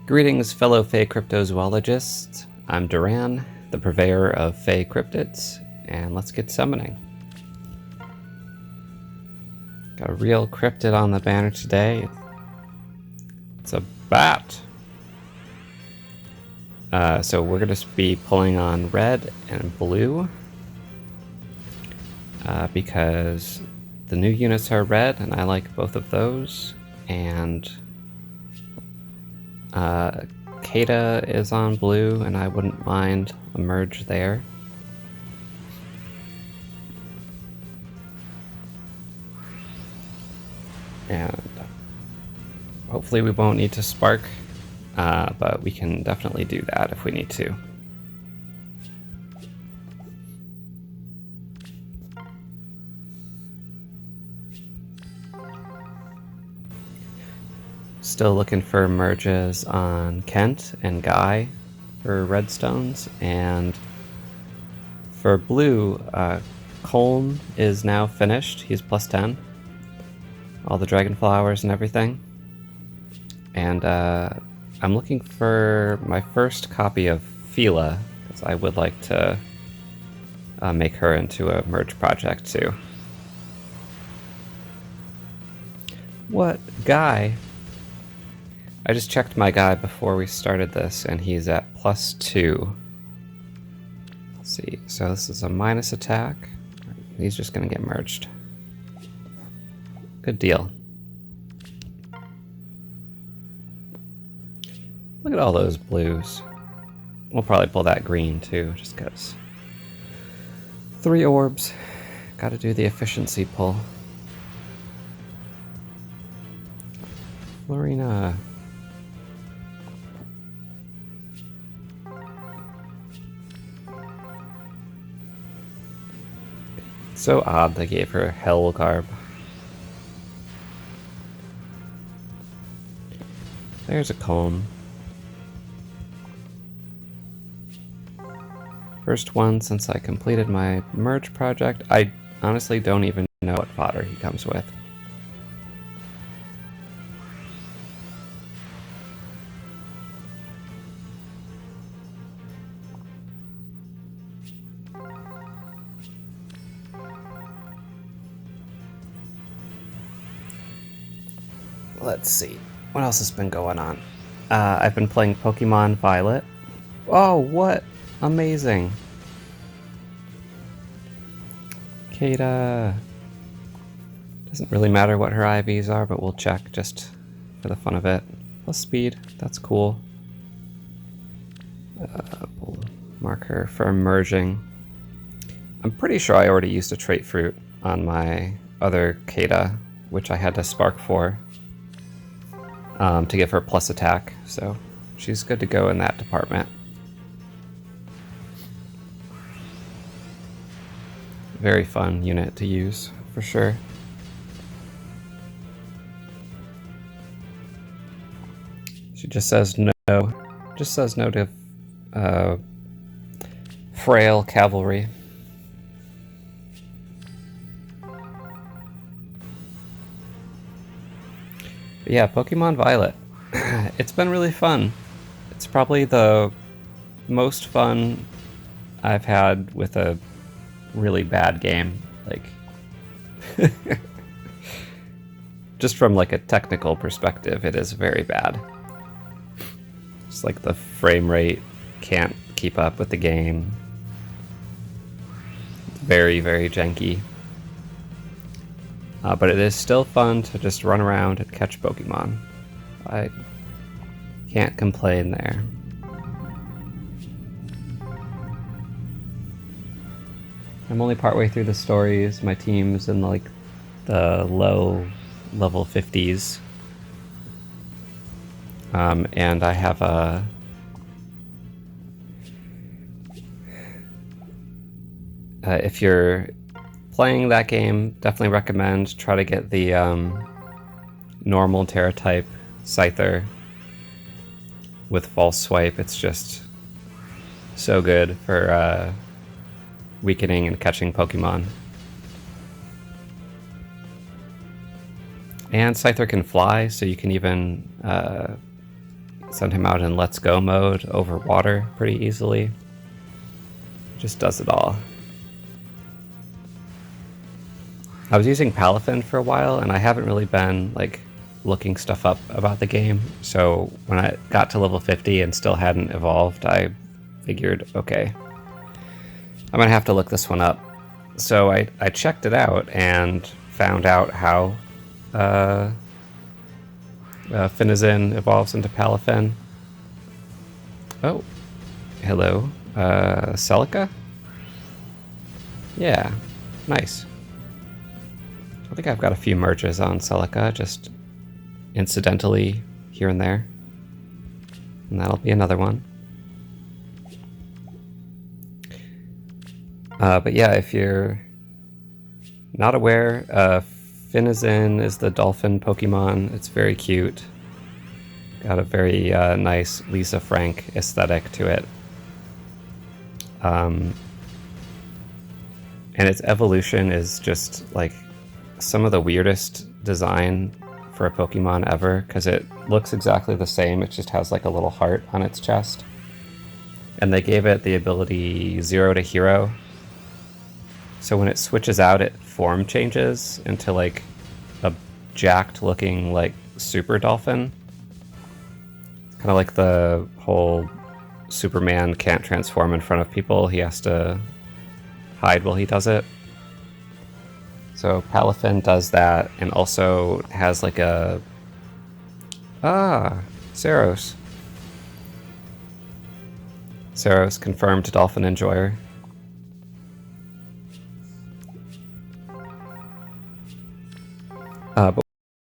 Greetings, fellow Fey cryptozoologists. I'm Duran, the purveyor of Fey cryptids, and let's get summoning. Got a real cryptid on the banner today. It's a bat. So we're going to be pulling on red and blue because the new units are red, and I like both of those. And Caeda is on blue, and I wouldn't mind a merge there. And hopefully we won't need to spark, but we can definitely do that if we need to. Still looking for merges on Kent and Guy for redstones, and for blue, Colm is now finished. He's +10. All the dragon flowers and everything. And I'm looking for my first copy of Phila, because I would like to make her into a merge project too. What? Guy? I just checked my guy before we started this, and he's at +2. Let's see, so this is a minus attack. He's just gonna get merged. Good deal. Look at all those blues. We'll probably pull that green too, just because. 3 orbs. Gotta do the efficiency pull. Florina. So odd they gave her hell garb. There's a comb. First one since I completed my merge project. I honestly don't even know what fodder he comes with. Let's see. What else has been going on? I've been playing Pokemon Violet. Oh, what? Amazing. Caeda. Doesn't really matter what her IVs are, but we'll check just for the fun of it. Plus speed. That's cool. We'll mark her for merging. I'm pretty sure I already used a trait fruit on my other Caeda, which I had to spark for. To give her plus attack, so she's good to go in that department. Very fun unit to use, for sure. She just says no. Just says no to frail cavalry. Yeah, Pokemon Violet. It's been really fun. It's probably the most fun I've had with a really bad game. Like, just from like a technical perspective, it is very bad. It's like the frame rate can't keep up with the game. It's very, very janky. But it is still fun to just run around and catch Pokemon. I can't complain there. I'm only partway through the stories. My team's in like the low level 50s. And I have a... if you're playing that game, definitely recommend try to get the normal Terra type Scyther with false swipe. It's just so good for weakening and catching Pokemon. And Scyther can fly, so you can even send him out in Let's Go mode over water pretty easily. Just does it all. I was using Palafin for a while, and I haven't really been like looking stuff up about the game. So when I got to level 50 and still hadn't evolved, I figured, okay, I'm gonna have to look this one up. So I checked it out and found out how Finazin evolves into Palafin. Oh, hello, Celica? Yeah, nice. I think I've got a few merges on Celica, just incidentally here and there. And that'll be another one. But yeah, if you're not aware, Finazin is the dolphin Pokemon. It's very cute. Got a very nice Lisa Frank aesthetic to it. And its evolution is just like some of the weirdest design for a Pokemon ever, because it looks exactly the same, it just has like a little heart on its chest. And they gave it the ability 0 to Hero. So when it switches out, it form changes into like a jacked looking like super dolphin. Kind of like the whole Superman can't transform in front of people, he has to hide while he does it. So Palafin does that, and also has like a... Saros. Saros, confirmed dolphin enjoyer. But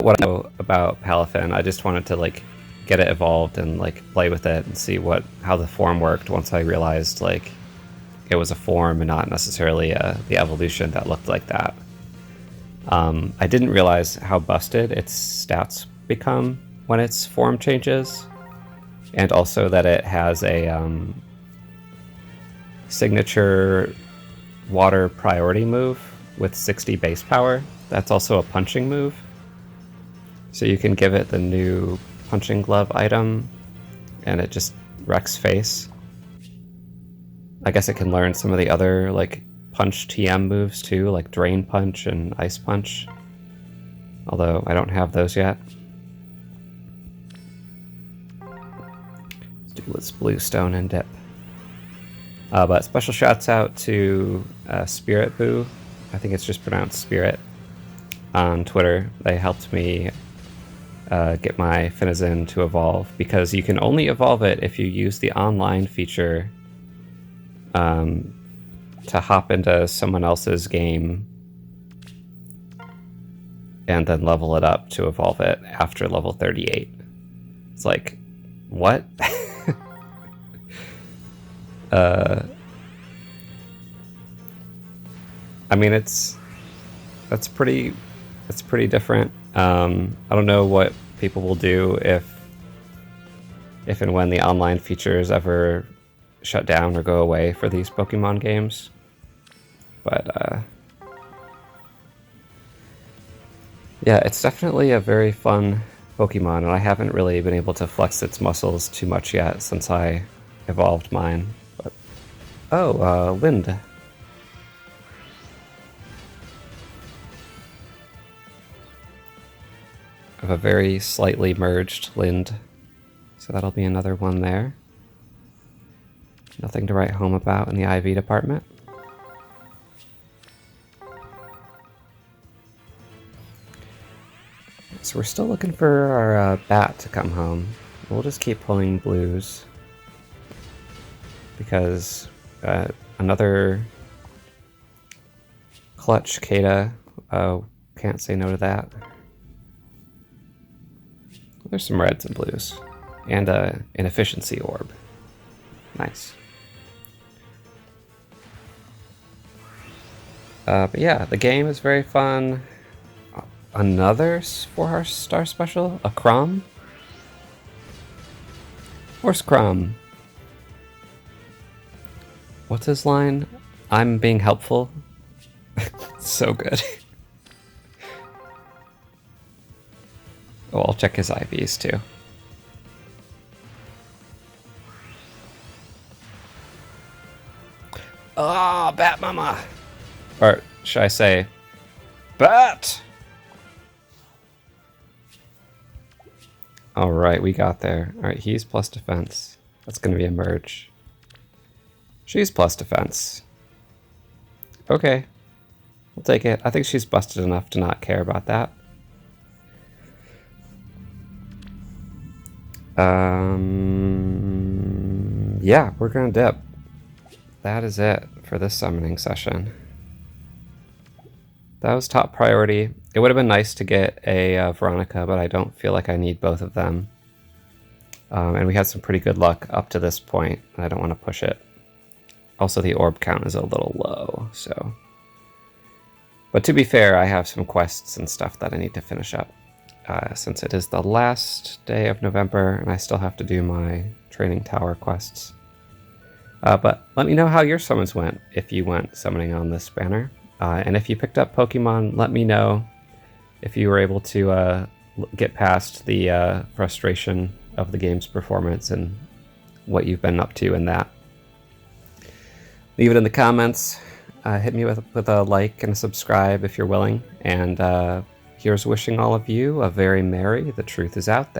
what I know about Palafin, I just wanted to like get it evolved and like play with it and see how the form worked once I realized like it was a form and not necessarily the evolution that looked like that. I didn't realize how busted its stats become when its form changes, and also that it has a signature water priority move with 60 base power. That's also a punching move. So you can give it the new punching glove item, and it just wrecks face. I guess it can learn some of the other like punch TM moves too, like Drain Punch and Ice Punch. Although I don't have those yet. Let's do this Bluestone and dip. But special shouts out to Spirit Boo. I think it's just pronounced Spirit on Twitter. They helped me get my Finazin to evolve, because you can only evolve it if you use the online feature to hop into someone else's game and then level it up to evolve it after level 38. It's like, what? I mean, that's pretty different. I don't know what people will do if and when the online features ever shut down or go away for these Pokemon games. But yeah, it's definitely a very fun Pokemon, and I haven't really been able to flex its muscles too much yet since I evolved mine. But Lind. Of a very slightly merged Lind. So that'll be another one there. Nothing to write home about in the IV department. So we're still looking for our bat to come home. We'll just keep pulling blues, because another clutch Caeda, can't say no to that. There's some reds and blues, and an efficiency orb. Nice. But yeah, the game is very fun. Another 4-star special? A Crom? Horse Crom. What's his line? I'm being helpful. So good. Oh, I'll check his IVs too. Oh, Bat Mama! Or should I say, Bat! Alright, we got there. Alright, he's plus defense. That's gonna be a merge. She's plus defense. Okay. We'll take it. I think she's busted enough to not care about that. Yeah, we're gonna dip. That is it for this summoning session. That was top priority. It would have been nice to get a Veronica, but I don't feel like I need both of them. And we had some pretty good luck up to this point, and I don't want to push it. Also, the orb count is a little low, so... But to be fair, I have some quests and stuff that I need to finish up. Since it is the last day of November, and I still have to do my training tower quests. But let me know how your summons went, if you went summoning on this banner. And if you picked up Pokemon, let me know if you were able to get past the frustration of the game's performance and what you've been up to in that. Leave it in the comments. Hit me with a like and a subscribe if you're willing. And here's wishing all of you a very merry The Truth Is Out There.